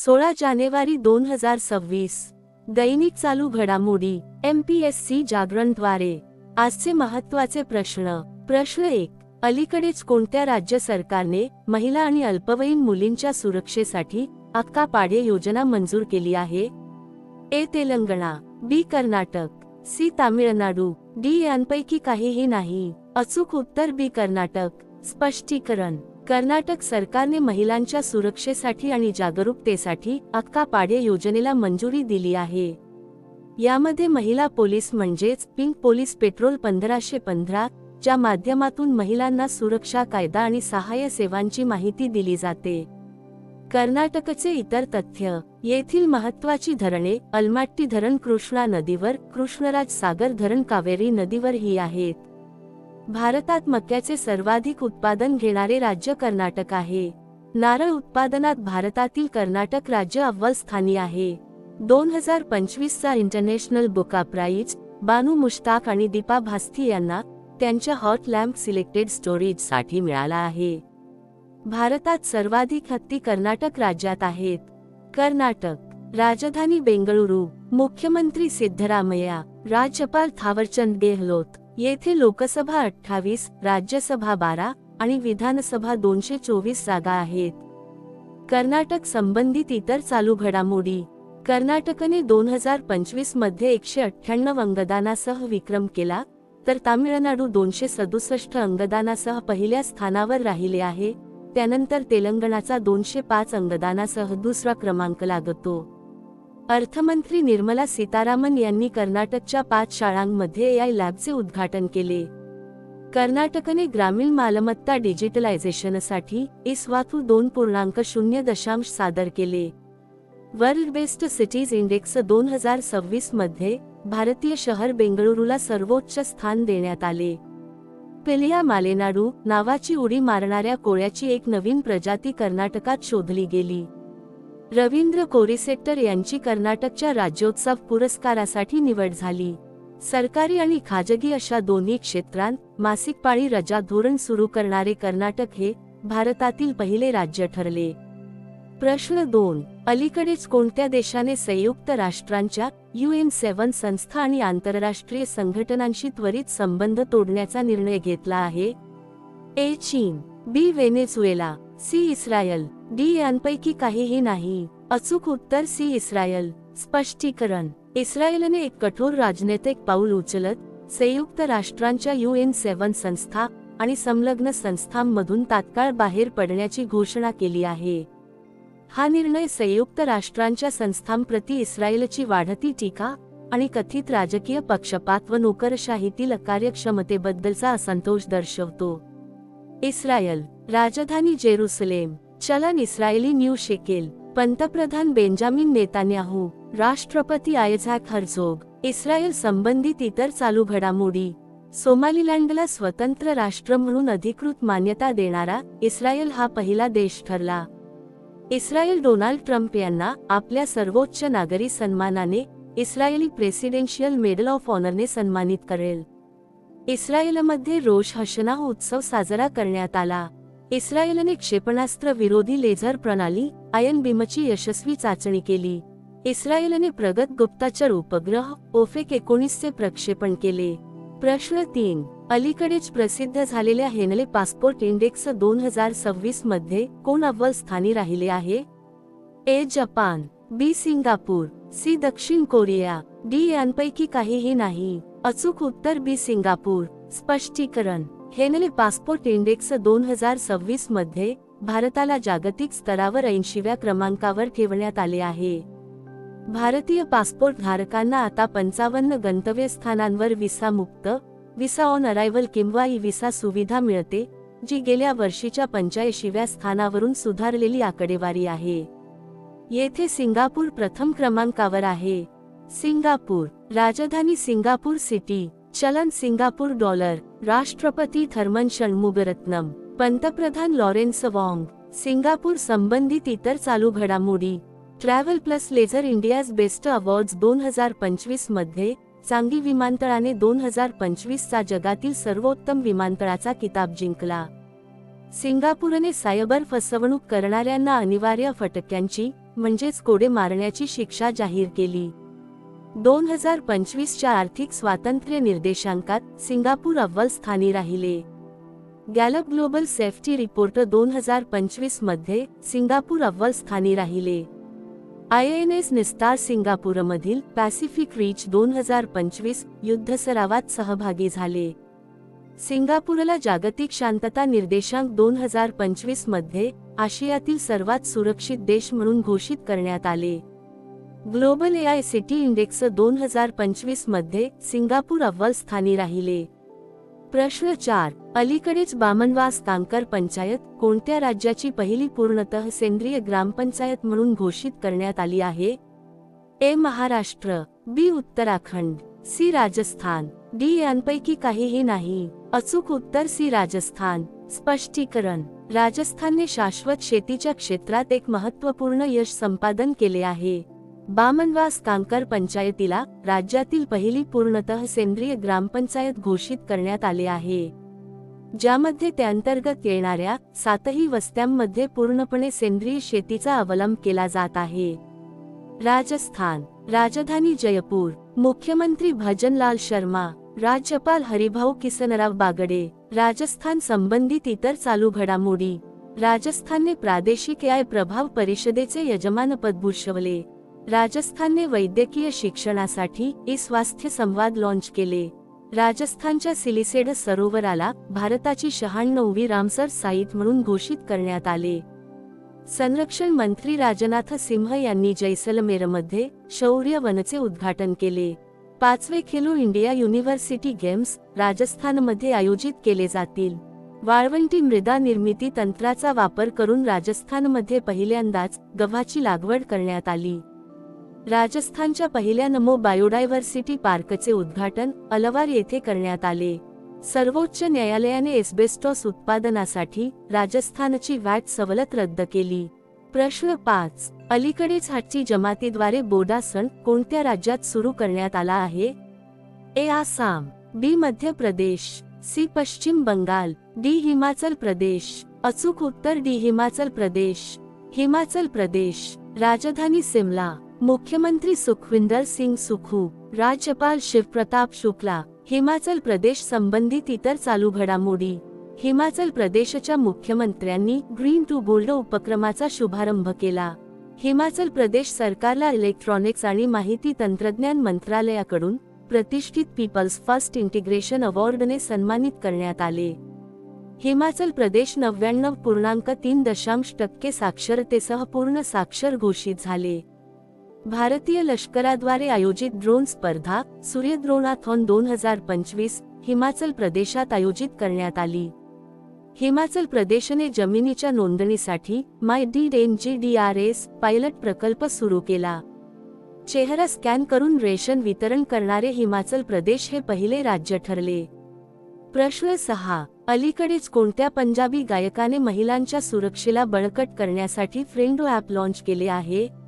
16 जानेवारी 2026. दैनिक चालू घडामोडी MPSC जागरणद्वारे. आजचे महत्त्वाचे प्रश्न. प्रश्न 1. अलीकडेच कोणत्या राज्य सरकारने महिला आणि अल्पवयीन मुलींच्या सुरक्षेसाठी अक्का पाढे योजना मंजूर केली आहे? A. Telangana, B. Karnataka, C. Tamil Nadu, D. यांपैकी काहीही नाही. अचूक उत्तर B. कर्नाटक. स्पष्टीकरण. कर्नाटक सरकारने महिलांच्या सुरक्षेसाठी आणि जागरूकतेसाठी अक्का पाढे योजनेला मंजुरी दिली आहे. यामध्ये महिला पोलीस म्हणजेच पिंक पोलीस पेट्रोल 1515 च्या माध्यमातून महिलांना सुरक्षा कायदा आणि सहाय्य सेवांची माहिती दिली जाते. कर्नाटकचे इतर तथ्य. येथील महत्त्वाची धरणे अलमाट्टी धरण कृष्णा नदीवर, कृष्णराज सागर धरण कावेरी नदीवर ही आहेत. भारतात मक्याचे सर्वाधिक उत्पादन घेणारे राज्य कर्नाटक आहे. नारळ उत्पादनात भारतातील कर्नाटक राज्य अव्वल स्थानी आहे. 2025चा इंटरनॅशनल बुका प्राइज बानू मुश्ताक आणि दीपा भास्थी यांना त्यांच्या हॉट लॅम्प सिलेक्टेड स्टोरेजसाठी मिळाला आहे. भारतात सर्वाधिक हत्ती कर्नाटक राज्यात आहेत. कर्नाटक राजधानी बेंगळुरू, मुख्यमंत्री सिद्धरामय्या, राज्यपाल थावरचंद गेहलोत. येथे लोकसभा 28, राज्यसभा 12 आणि विधानसभा 224 जागा आहेत. कर्नाटक संबंधित इतर चालू घडामोडी. कर्नाटकने 2025 मध्ये 198 अंगदानासह विक्रम केला, तर तामिळनाडू 267 अंगदानासह पहिल्या स्थानावर राहिले आहे. त्यानंतर तेलंगणाचा 205 अंगदानासह दुसरा क्रमांक लागतो. अर्थमंत्री निर्मला सीतारामन यांनी कर्नाटकच्या 5 शाळांमध्ये AI लॅबचे उद्घाटन केले. कर्नाटकने ग्रामीण मालमत्ता डिजिटलायझेशनसाठी इस्वाथू 2.0 सादर केले. वर्ल्ड बेस्ट सिटीज इंडेक्स 2026 मध्ये भारतीय शहर बेंगळुरूला सर्वोच्च स्थान देण्यात आले. पिलिया मालेनाडू नावाची उडी मारणाऱ्या कोळ्याची एक नवीन प्रजाती कर्नाटकात शोधली गेली. रवींद्र कोरीसेट्टर यांची कर्नाटकच्या राज्योत्सव पुरस्कारासाठी निवड झाली. सरकारी आणि खाजगी अशा दोन्ही क्षेत्रांत मासिक पाळी रजा धोरण सुरू करणारे कर्नाटक हे भारतातील पहिले राज्य ठरले. प्रश्न 2. अलीकडेच कोणत्या देशाने संयुक्त राष्ट्रांच्या UN7 संस्था आणि आंतरराष्ट्रीय संघटनांशी त्वरित संबंध तोडण्याचा निर्णय घेतला आहे? A. चीन, B. Venezuela, C. Israel, D. यांपैकी काहीही नाही. अचूक उत्तर C. इस्रायल. स्पष्टीकरण. इस्रायलने एक कठोर राजनैतिक पाऊल उचलत संयुक्त राष्ट्रांच्या UN7 संस्था आणि संलग्न संस्थांमधून तात्काळ बाहेर पडण्याची घोषणा केली आहे. हा निर्णय संयुक्त राष्ट्रांच्या संस्थांप्रती इस्रायलची वाढती टीका आणि कथित राजकीय पक्षपात व नोकरशाहीतील कार्यक्षमतेबद्दलचा असंतोष दर्शवतो. इस्रायल राजधानी जेरुसलेम. चलन इस्रायली न्यू शेकेल. पंतप्रधान बेंजामिन नेतान्याहू, राष्ट्रपती आयझॅक हर्झोग. इस्रायल संबंधित इतर चालू घडामोडी. सोमालिलँडला स्वतंत्र राष्ट्र म्हणून अधिकृत मान्यता देणारा इस्रायल हा पहिला देश ठरला. इस्रायल डोनाल्ड ट्रम्प यांना आपल्या सर्वोच्च नागरी सन्मानाने इस्रायली प्रेसिडेन्शियल मेडल ऑफ ऑनरने सन्मानित करेल. इस्रायलमध्ये रोश हशनाह उत्सव साजरा करण्यात आला. इस्रायलने क्षेपणास्त्र विरोधी लेझर प्रणाली आयन बीमची यशस्वी चाचणी केली. इस्रायलने प्रगत गुप्तचर उपग्रह ओफेक 19 चे प्रक्षेपण केले. प्रश्न 3. अलीकडेच प्रसिद्ध झालेल्या हेनले पासपोर्ट इंडेक्स 2026 मध्ये कोण अव्वल स्थानी राहिले आहे? A. Japan, B. Singapore, C. दक्षिण कोरिया, D. यांपैकी काहीही नाही. अचूक उत्तर B. सिंगापूर. स्पष्टीकरण. हेनले पासपोर्ट इंडेक्स 2026 मध्ये भारताला जागतिक स्तरावर 80व्या क्रमांकावर ठेवण्यात आले आहे. भारतीय पासपोर्ट धारकांना आता 55 गंतव्यस्थानांवर व्हिसा मुक्त, व्हिसा ऑन अरायव्हल किंवा ई व्हिसा सुविधा मिळते, जी गेल्या वर्षीच्या 85व्या स्थानावरून सुधारलेली आकडेवारी आहे. येथे सिंगापूर प्रथम क्रमांकावर आहे. सिंगापूर राजधानी सिंगापूर सिटी. चलन सिंगापूर डॉलर. राष्ट्रपती थर्मन षण्मुगरत्नम, पंतप्रधान लॉरेन्स वॉंग. सिंगापूर संबंधित इतर चालू घडामोडी. Travel plus laser India's best awards 2025 मध्ये चांगी विमानतळाने 2025चा जगातील सर्वोत्तम विमानतळाचा किताब जिंकला. सिंगापूरने सायबर फसवणूक करणाऱ्यांना अनिवार्य फटक्यांची म्हणजेच कोडे मारण्याची शिक्षा जाहीर केली. 2025च्या आर्थिक स्वातंत्र्य निर्देशांकात सिंगापूर अव्वल स्थानी राहिले. गॅलप ग्लोबल सेफ्टी रिपोर्ट 2025 मध्ये सिंगापूर अव्वल स्थानी राहिले. INS निस्तार सिंगापूरमधील पॅसिफिक रिच 2025 युद्धसरावात सहभागी झाले. सिंगापूरला जागतिक शांतता निर्देशांक 2025 मध्ये आशियातील सर्वात सुरक्षित देश म्हणून घोषित करण्यात आले. ग्लोबल AI सिटी इंडेक्स 2025 मध्ये सिंगापूर अव्वल स्थानी राहिले. प्रश्न 4. अलीकडेच बामनवास कांकर पंचायत कोणत्या राज्याची पहिली पूर्णतः सेंद्रिय ग्रामपंचायत म्हणून घोषित करण्यात आली आहे? A. Maharashtra, B. Uttarakhand, C. Rajasthan, D. यांपैकी काहीही नाही. अचूक उत्तर C. राजस्थान. स्पष्टीकरण: राजस्थानने शाश्वत शेतीच्या क्षेत्रात एक महत्त्वपूर्ण यश संपादन केले आहे. बामनवास कांकर पंचायतीला राज्यातील पहिली पूर्णतः सेंद्रिय ग्रामपंचायत घोषित करण्यात आले आहे, ज्यामध्ये त्याअंतर्गत येणाऱ्या 7ही वस्त्यांमध्ये पूर्णपणे सेंद्रिय शेतीचा अवलंब केला जात आहे. राजस्थान. राजधानी जयपूर. मुख्यमंत्री भजनलाल शर्मा. राज्यपाल हरिभाऊ किसनराव बागडे. राजस्थान संबंधित इतर चालू घडामोडी. राजस्थानने प्रादेशिक AI प्रभाव परिषदेचे यजमानपद भूषवले. राजस्थानने वैद्यकीय शिक्षणासाठी ई-स्वास्थ्य संवाद लॉन्च केले. राजस्थानच्या सिलिसेड सरोवराला भारताची 96वी रामसर साईट म्हणून घोषित करण्यात आले. संरक्षण मंत्री राजनाथ सिंह यांनी जैसलमेरमध्ये शौर्य वनचे उद्घाटन केले. 5वे खेलो इंडिया युनिव्हर्सिटी गेम्स राजस्थानमध्ये आयोजित केले जातील. वाळवंटी मृदा निर्मिती तंत्राचा वापर करून राजस्थानमध्ये पहिल्यांदाच गव्हाची लागवड करण्यात आली. राजस्थानच्या पहिल्या नमो बायोडायव्हर्सिटी पार्कचे उद्घाटन अलवार येथे करण्यात आले. सर्वोच्च न्यायालयाने एस्बेस्टॉस उत्पादनासाठी राजस्थानची वॅट सवलत रद्द केली. प्रश्न 5. अलीकडेच हाटची जमातीद्वारे बोडा सण कोणत्या राज्यात सुरू करण्यात आला आहे? A. Assam, B. Madhya Pradesh, C. पश्चिम बंगाल, D. हिमाचल प्रदेश. अचूक उत्तर D. हिमाचल प्रदेश. हिमाचल प्रदेश. राजधानी शिमला. मुख्यमंत्री सुखविंदर सिंग सुखू. राज्यपाल शिवप्रताप शुक्ला. हिमाचल प्रदेश संबंधित इतर चालू घडामोडी. हिमाचल प्रदेशच्या मुख्यमंत्र्यांनी ग्रीन टू गोल्ड उपक्रमाचा शुभारंभ केला. हिमाचल प्रदेश सरकारला इलेक्ट्रॉनिक्स आणि माहिती तंत्रज्ञान मंत्रालयाकडून प्रतिष्ठित पीपल्स फर्स्ट इंटिग्रेशन अवॉर्डने सन्मानित करण्यात आले. हिमाचल प्रदेश 99.3% साक्षरतेसह पूर्ण साक्षर घोषित झाले. भारतीय लष्कराद्वारे आयोजित ड्रोन स्पर्धा सूर्य ड्रोनाथॉन 2025 हिमाचल प्रदेशात आयोजित करण्यात आली. हिमाचल प्रदेशने जमिनीच्या नोंदणीसाठी MyDNGDRS पायलट प्रकल्प सुरू केला. चेहरा स्कॅन करून रेशन वितरण करणारे हिमाचल प्रदेश हे पहिले राज्य ठरले. प्रश्न 6. अलीकडेच कोणत्या पंजाबी गायकाने महिलांच्या सुरक्षेला बळकट करण्यासाठी फ्रेंडो ॲप लॉन्च केले आहे?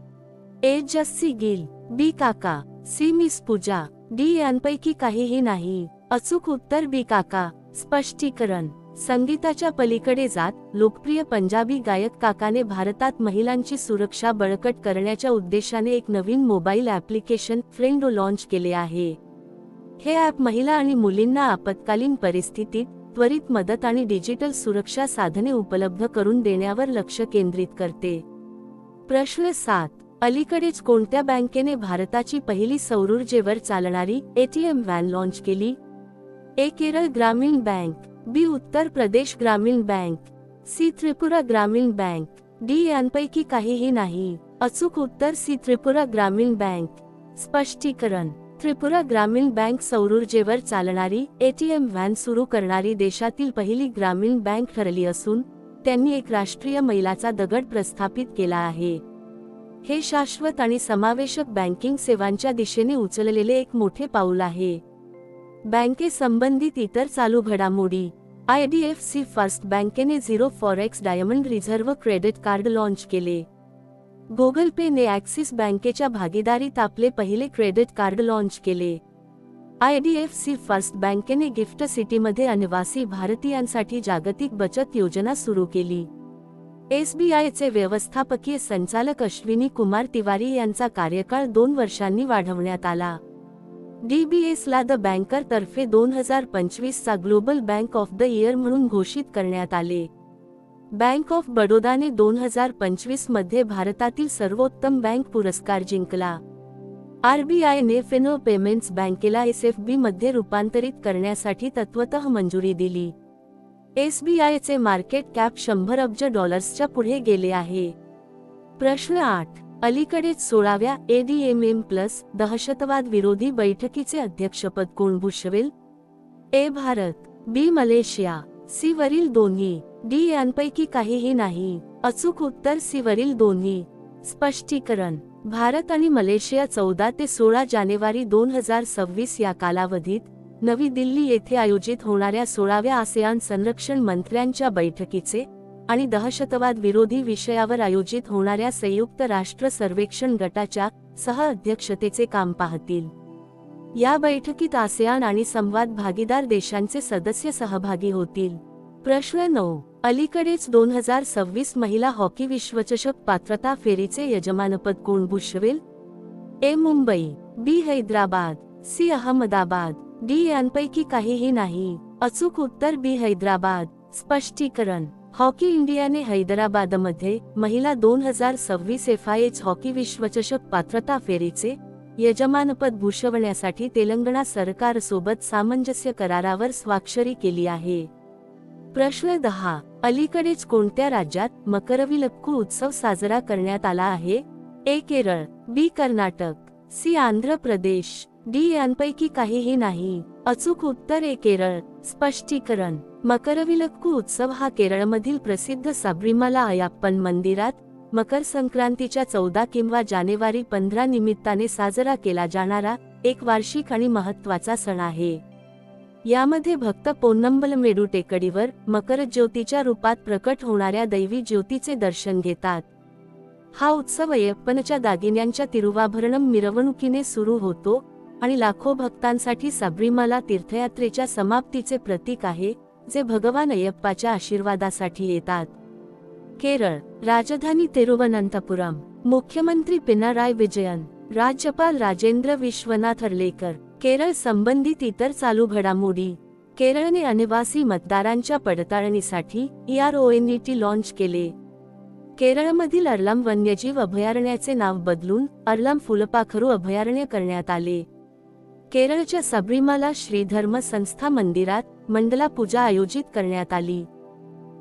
A. Jassi gill, B. काका, C. मिस पूजा, D. यांपैकी काहीही नाही. अचूक उत्तर B. काका. स्पष्टीकरण: संगीताच्या पलीकडे जात लोकप्रिय पंजाबी गायक काकाने भारतात महिलांची सुरक्षा बळकट करण्याच्या उद्देशाने एक नवीन मोबाईल ॲप्लिकेशन फ्रेंडो लॉन्च केले आहे. हे ॲप महिला आणि मुलींना आपत्कालीन परिस्थितीत त्वरित मदत आणि डिजिटल सुरक्षा साधने उपलब्ध करून देण्यावर लक्ष केंद्रित करते. प्रश्न 7. अलीकडेच कोणत्या बँकेने भारताची पहिली सौरऊर्जेवर चालणारी ATM व्हॅन लॉन्च केली? A. केरळ ग्रामीण बँक, B. उत्तर प्रदेश ग्रामीण बँक, C. त्रिपुरा ग्रामीण बँक, D. यांपैकी काहीही नाही. अचूक उत्तर C. त्रिपुरा ग्रामीण बँक. स्पष्टीकरण: त्रिपुरा ग्रामीण बँक सौरऊर्जेवर चालणारी ATM व्हॅन सुरू करणारी देशातील पहिली ग्रामीण बँक ठरली असून त्यांनी एक राष्ट्रीय मैलाचा दगड प्रस्थापित केला आहे. हे शाश्वत आणि समावेशक बँकिंग सेवांच्या दिशेने उचललेले एक मोठे पाऊल आहे. बँकेसंबंधित इतर चालू घडामोडी. IDFC फर्स्ट बँकेने zero forex diamond reserve credit card launch केले. गुगल पे ने ॲक्सिस बँकेच्या भागीदारीत आपले पहिले क्रेडिट कार्ड लॉन्च केले. IDFC फर्स्ट बँकेने गिफ्ट सिटीमध्ये अनिवासी भारतीयांसाठी जागतिक बचत योजना सुरू केली. SBIचे व्यवस्थापकीय संचालक अश्विनी कुमार तिवारी यांचा कार्यकाळ 2 वर्षांनी वाढवण्यात आला. DBSला द बँकर तर्फे 2025चा global bank of the year म्हणून घोषित करण्यात आले. बँक ऑफ बडोदाने 2025 मध्ये भारतातील सर्वोत्तम बँक पुरस्कार जिंकला. RBIने फिनो पेमेंट्स बँकेला SFB मध्ये रूपांतरित करण्यासाठी तत्वतः मंजुरी दिली. SBIचे मार्केट कॅप 100 अब्ज डॉलर्सच्या पुढे गेले आहे. प्रश्न 8. अलीकडेच 16व्या ADMM+ दहशतवाद विरोधी बैठकीचे अध्यक्षपद कोण भूषवेल? A. Bharat, B. Malaysia, C. वरील दोन्ही, D. यांपैकी काहीही नाही. अचूक उत्तर C. वरील दोन्ही. स्पष्टीकरण. भारत आणि मलेशिया 14 ते 16 जानेवारी 2026 या कालावधीत नवी दिल्ली येथे आयोजित होणाऱ्या 16व्या आसियान संरक्षण मंत्र्यांच्या बैठकीचे आणि दहशतवाद विरोधी विषयावर आयोजित होणाऱ्या संयुक्त राष्ट्र सर्वेक्षण गटाच्या सह-अध्यक्षतेचे काम पाहतील. या बैठकीत आसियान आणि संवाद भागीदार देशांचे सदस्य सहभागी होतील. प्रश्न 9. अलीकडेच 2026 महिला हॉकी विश्वचषक पात्रता फेरीचे यजमानपद कोण भूषवेल? A. Mumbai, B. Hyderabad, C. Ahmedabad, D. यांपैकी काहीही नाही. अचूक उत्तर B. हैदराबाद. स्पष्टीकरण. हॉकी इंडियाने हैदराबादमध्ये महिला 2026 FIH हॉकी विश्वचषक पात्रता फेरीचे यजमानपद भूषवण्यासाठी तेलंगणा सरकारसोबत सामंजस्य करारावर स्वाक्षरी केली आहे. प्रश्न 10. अलीकडेच कोणत्या राज्यात मकरविलक्कू उत्सव साजरा करण्यात आला आहे? A. Kerala, B. Karnataka, C. Andhra Pradesh, D. यांपैकी काहीही नाही. अचूक उत्तर A. केरळ. स्पष्टीकरण. मकरविलक्कू उत्सव हा केरळमधील प्रसिद्ध सबरीमाला अय्यप्पन मंदिरात मकर संक्रांतीच्या 14 किंवा जानेवारी 15 निमित्ताने साजरा केला जाणारा एक वार्षिक आणि महत्त्वाचा सण आहे. यामध्ये भक्त पोन्नंबलमेडू टेकडीवर मकर ज्योतीच्या रूपात प्रकट होणाऱ्या दैवी ज्योतीचे दर्शन घेतात. हा उत्सव अय्यप्पनच्या दागिन्यांच्या तिरुवाभरणम मिरवणुकीने सुरू होतो आणि लाखो भक्तांसाठी सबरीमाला तीर्थयात्रेच्या समाप्तीचे प्रतीक आहे, जे भगवान अय्यप्पाच्या आशीर्वादासाठी येतात. केरळ. राजधानी तिरुवनंतपुरम. मुख्यमंत्री पिनाराय विजयन. राज्यपाल राजेंद्र विश्वनाथ अर्लेकर. केरळ संबंधित इतर चालू घडामोडी. केरळने अनिवासी मतदारांच्या पडताळणीसाठी ERONET लॉन्च केले. केरळमधील अर्लम वन्यजीव अभयारण्याचे नाव बदलून अर्लम फुलपाखरू अभयारण्य करण्यात आले. केरळच्या सबरीमाला श्रीधर्म संस्था मंदिरात मंडला पूजा आयोजित करण्यात आली.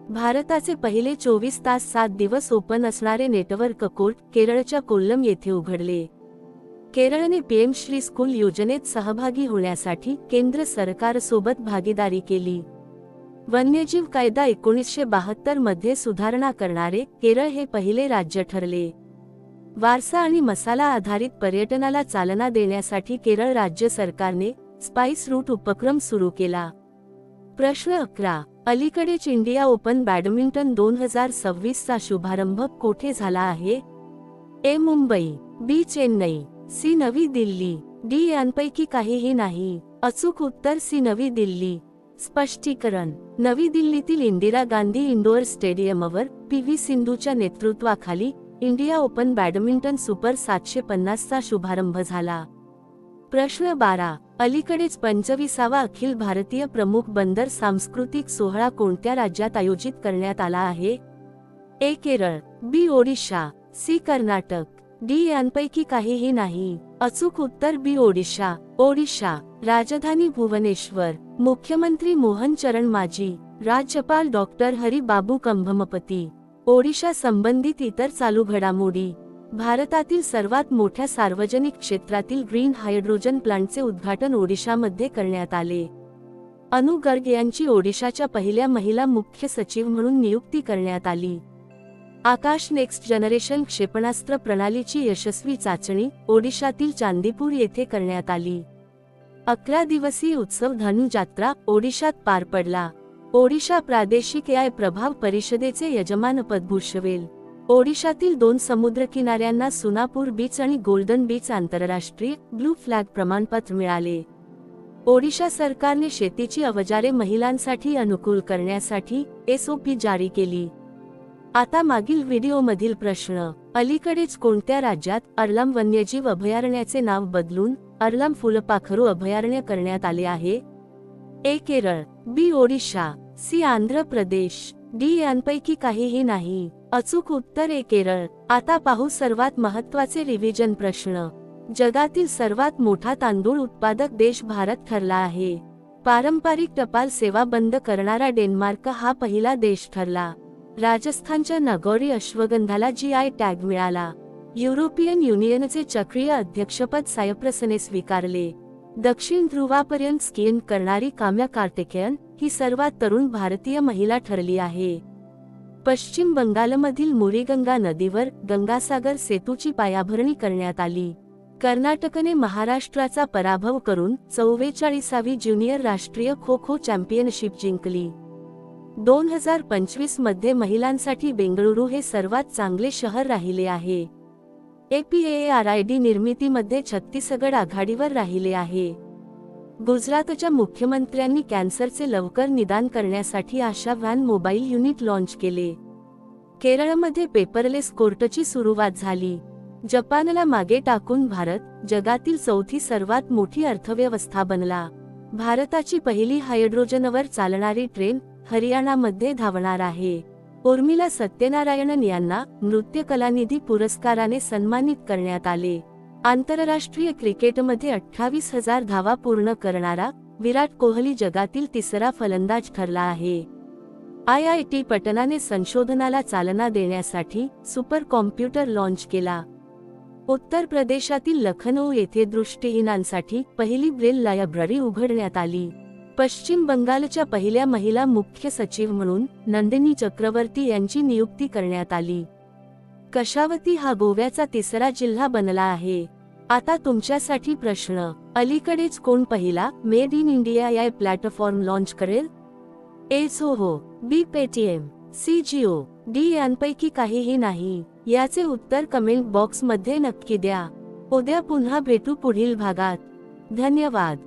भारताचे पहिले 24 तास 7 दिवस ओपन असणारे नेटवर्क कोर्ट केरळच्या कोल्लम येथे उघडले. केरळने PM श्री स्कूल योजनेत सहभागी होण्यासाठी केंद्र सरकारसोबत भागीदारी केली. वन्यजीव कायदा 1972 मध्ये सुधारणा करणारे केरळ हे पहिले राज्य ठरले. वारसा आणि मसाला आधारित पर्यटनाला चालना देण्यासाठी केरळ राज्य सरकारने स्पाइस रूट उपक्रम सुरू केला. प्रश्न 11. अलीकडेच इंडिया ओपन बॅडमिंटन 2026 चा शुभारंभ कोठे झाला आहे? A. Mumbai, B. Chennai, C. नवी दिल्ली, D. यांपैकी काहीही नाही. अचूक उत्तर C. नवी दिल्ली. स्पष्टीकरण. नवी दिल्लीतील इंदिरा गांधी इंडोअर स्टेडियमवर PV सिंधूच्या नेतृत्वाखाली इंडिया ओपन बॅडमिंटन सुपर 750 चा शुभारंभ झाला. प्रश्न 12. अलीकडेच 25वा अखिल भारतीय प्रमुख बंदर सांस्कृतिक सोहळा कोणत्या राज्यात आयोजित करण्यात आला आहे? A. Kerala, B. Odisha, C. Karnataka, D. यांपैकी काहीही नाही. अचूक उत्तर B. ओडिशा. ओडिशा. राजधानी भुवनेश्वर. मुख्यमंत्री मोहन चरण मांझी. राज्यपाल डॉक्टर हरी बाबू कंभमपती. ओडिशा संबंधित इतर चालू घडामोडी. भारतातील सर्वात मोठ्या सार्वजनिक क्षेत्रातील ग्रीन हायड्रोजन प्लांटचे उद्घाटन ओडिशामध्ये करण्यात आले. अनु गर्ग यांची ओडिशाच्या पहिल्या महिला मुख्य सचिव म्हणून नियुक्ती करण्यात आली. आकाश नेक्स्ट जनरेशन क्षेपणास्त्र प्रणालीची यशस्वी चाचणी ओडिशातील चांदीपूर येथे करण्यात आली. 11 दिवसीय उत्सव धनु जात्रा ओडिशात पार पडला. ओडिशा प्रादेशिक AI प्रभाव परिषदेचे यजमानपद भूषवेल. ओडिशातील 2 समुद्रकिनाऱ्यांना सुनापूर बीच आणि गोल्डन बीच आंतरराष्ट्रीय ब्लू फ्लॅग प्रमाणपत्र मिळाले. ओडिशा सरकारने शेतीची अवजारे महिलांसाठी अनुकूल करण्यासाठी SOP जारी केली. आता मागील व्हिडिओमधील प्रश्न. अलीकडेच कोणत्या राज्यात अर्लम वन्यजीव अभयारण्याचे नाव बदलून अर्लम फुलपाखरू अभयारण्य करण्यात आले आहे? A. Kerala, B. Odisha, C. Andhra Pradesh, D. यांपैकी काहीही नाही. अचूक उत्तर A. केरळ. आता पाहू सर्वात महत्त्वाचे रिव्हिजन प्रश्न. जगातील सर्वात मोठा तांदूळ उत्पादक देश भारत ठरला आहे. पारंपरिक टपाल सेवा बंद करणारा डेन्मार्क हा पहिला देश ठरला. राजस्थानच्या नागौरी अश्वगंधाला GI टॅग मिळाला. युरोपियन युनियनचे चक्रीय अध्यक्षपद सायप्रसने स्वीकारले. दक्षिण ध्रुवापर्यंत स्कीइंग करणारी काम्या कार्तिकेयन ही सर्वात तरुण भारतीय महिला ठरली आहे. पश्चिम बंगालमधील मुरीगंगा नदीवर गंगासागर सेतूची पायाभरणी करण्यात आली. कर्नाटकने महाराष्ट्राचा पराभव करून 44वी ज्युनियर राष्ट्रीय खो खो चॅम्पियनशिप जिंकली. 2025 मध्ये महिलांसाठी बेंगळुरू हे सर्वात चांगले शहर राहिले आहे. APARID निर्मितीमध्ये छत्तीसगड आघाडीवर राहिले आहे. गुजरातच्या मुख्यमंत्र्यांनी कॅन्सरचे लवकर निदान करण्यासाठी आशा व्हॅन मोबाईल युनिट लॉन्च केले. केरळमध्ये पेपरलेस कोर्टची सुरुवात झाली. जपानला मागे टाकून भारत जगातील चौथी सर्वात मोठी अर्थव्यवस्था बनला. भारताची पहिली हायड्रोजनवर चालणारी ट्रेन हरियाणामध्ये धावणार आहे. उर्मिला सत्यनारायणन यांना नृत्य कलानिधी पुरस्काराने सन्मानित करण्यात आले. आंतरराष्ट्रीय क्रिकेटमध्ये 28,000 धावा पूर्ण करणारा विराट कोहली जगातील तिसरा फलंदाज ठरला आहे. IIT पटनाने संशोधनाला चालना देण्यासाठी सुपर कॉम्प्युटर लॉन्च केला. उत्तर प्रदेशातील लखनौ येथे दृष्टिहीनांसाठी पहिली ब्रेल लायब्ररी उघडण्यात आली. पश्चिम बंगालच्या पहिल्या महिला मुख्य सचिव म्हणून नंदिनी चक्रवर्ती यांची नियुक्ती करण्यात आली. कशावती हा गोव्याचा तिसरा जिल्हा बनला आहे. आता तुमच्यासाठी प्रश्न. अलीकडेच कोण पहिला मेड इन इंडिया या प्लॅटफॉर्म लॉन्च करेल? A. Zoho, B. Paytm, C. Jio, D. यांपैकी काहीही नाही. याचे उत्तर कमेंट बॉक्समध्ये नक्की द्या. उद्या पुन्हा भेटू पुढील भागात. धन्यवाद.